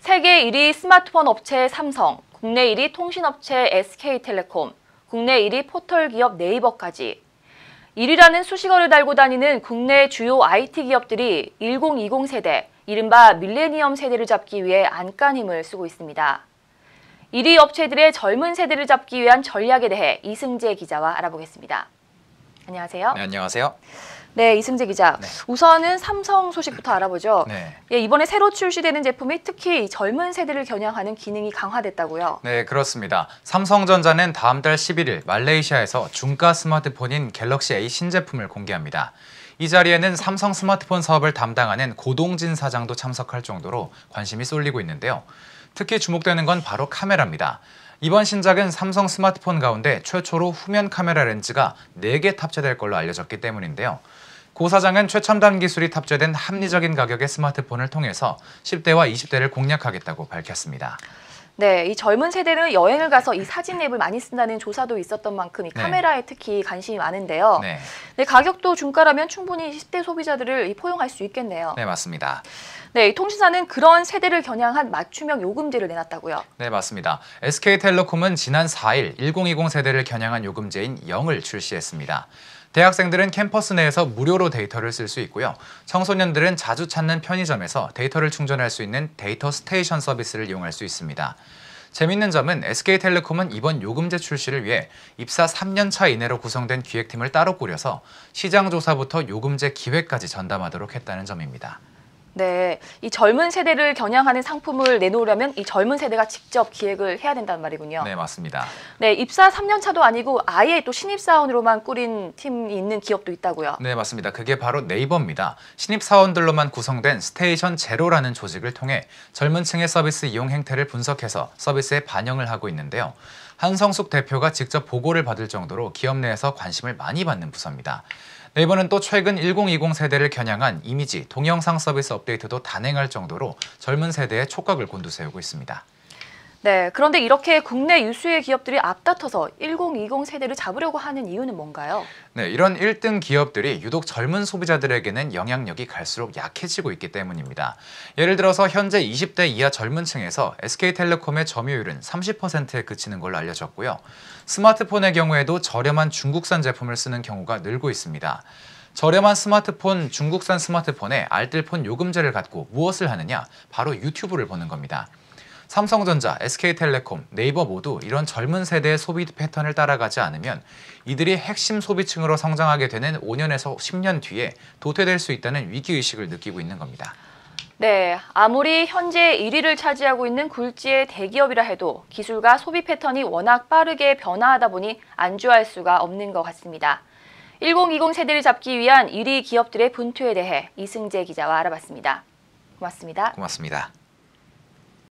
세계 1위 스마트폰 업체 삼성, 국내 1위 통신업체 SK텔레콤, 국내 1위 포털 기업 네이버까지 1위라는 수식어를 달고 다니는 국내 주요 IT 기업들이 1020 세대, 이른바 밀레니엄 세대를 잡기 위해 안간힘을 쓰고 있습니다. 1위 업체들의 젊은 세대를 잡기 위한 전략에 대해 이승재 기자와 알아보겠습니다. 안녕하세요. 네, 안녕하세요. 네, 이승재 기자. 네. 우선은 삼성 소식부터 알아보죠. 네. 예, 이번에 새로 출시되는 제품이 특히 젊은 세대를 겨냥하는 기능이 강화됐다고요. 네, 그렇습니다. 삼성전자는 다음 달 11일 말레이시아에서 중가 스마트폰인 갤럭시 A 신제품을 공개합니다. 이 자리에는 삼성 스마트폰 사업을 담당하는 고동진 사장도 참석할 정도로 관심이 쏠리고 있는데요. 특히 주목되는 건 바로 카메라입니다. 이번 신작은 삼성 스마트폰 가운데 최초로 후면 카메라 렌즈가 4개 탑재될 걸로 알려졌기 때문인데요. 고 사장은 최첨단 기술이 탑재된 합리적인 가격의 스마트폰을 통해서 10대와 20대를 공략하겠다고 밝혔습니다. 네, 이 젊은 세대는 여행을 가서 이 사진 앱을 많이 쓴다는 조사도 있었던 만큼 이 카메라에 특히 관심이 많은데요. 네. 네, 가격도 중가라면 충분히 10대 소비자들을 포용할 수 있겠네요. 네, 맞습니다. 네, 이 통신사는 그런 세대를 겨냥한 맞춤형 요금제를 내놨다고요. 네, 맞습니다. SK텔레콤은 지난 4일 1020 세대를 겨냥한 요금제인 0을 출시했습니다. 대학생들은 캠퍼스 내에서 무료로 데이터를 쓸 수 있고요. 청소년들은 자주 찾는 편의점에서 데이터를 충전할 수 있는 데이터 스테이션 서비스를 이용할 수 있습니다. 재밌는 점은 SK텔레콤은 이번 요금제 출시를 위해 입사 3년 차 이내로 구성된 기획팀을 따로 꾸려서 시장 조사부터 요금제 기획까지 전담하도록 했다는 점입니다. 네, 이 젊은 세대를 겨냥하는 상품을 내놓으려면 이 젊은 세대가 직접 기획을 해야 된다는 말이군요. 네, 맞습니다. 네, 입사 3년 차도 아니고 아예 또 신입사원으로만 꾸린 팀이 있는 기업도 있다고요. 네, 맞습니다. 그게 바로 네이버입니다. 신입사원들로만 구성된 스테이션 제로라는 조직을 통해 젊은 층의 서비스 이용 행태를 분석해서 서비스에 반영을 하고 있는데요. 한성숙 대표가 직접 보고를 받을 정도로 기업 내에서 관심을 많이 받는 부서입니다. 네이버는 또 최근 1020 세대를 겨냥한 이미지, 동영상 서비스 업데이트도 단행할 정도로 젊은 세대의 촉각을 곤두세우고 있습니다. 네, 그런데 이렇게 국내 유수의 기업들이 앞다퉈서 1020 세대를 잡으려고 하는 이유는 뭔가요? 네, 이런 1등 기업들이 유독 젊은 소비자들에게는 영향력이 갈수록 약해지고 있기 때문입니다. 예를 들어서 현재 20대 이하 젊은 층에서 SK텔레콤의 점유율은 30%에 그치는 걸로 알려졌고요. 스마트폰의 경우에도 저렴한 중국산 제품을 쓰는 경우가 늘고 있습니다. 저렴한 스마트폰, 중국산 스마트폰에 알뜰폰 요금제를 갖고 무엇을 하느냐? 바로 유튜브를 보는 겁니다. 삼성전자, SK텔레콤, 네이버 모두 이런 젊은 세대의 소비 패턴을 따라가지 않으면 이들이 핵심 소비층으로 성장하게 되는 5년에서 10년 뒤에 도태될 수 있다는 위기의식을 느끼고 있는 겁니다. 네, 아무리 현재 1위를 차지하고 있는 굴지의 대기업이라 해도 기술과 소비 패턴이 워낙 빠르게 변화하다 보니 안주할 수가 없는 것 같습니다. 1020 세대를 잡기 위한 1위 기업들의 분투에 대해 이승재 기자와 알아봤습니다. 고맙습니다. 고맙습니다.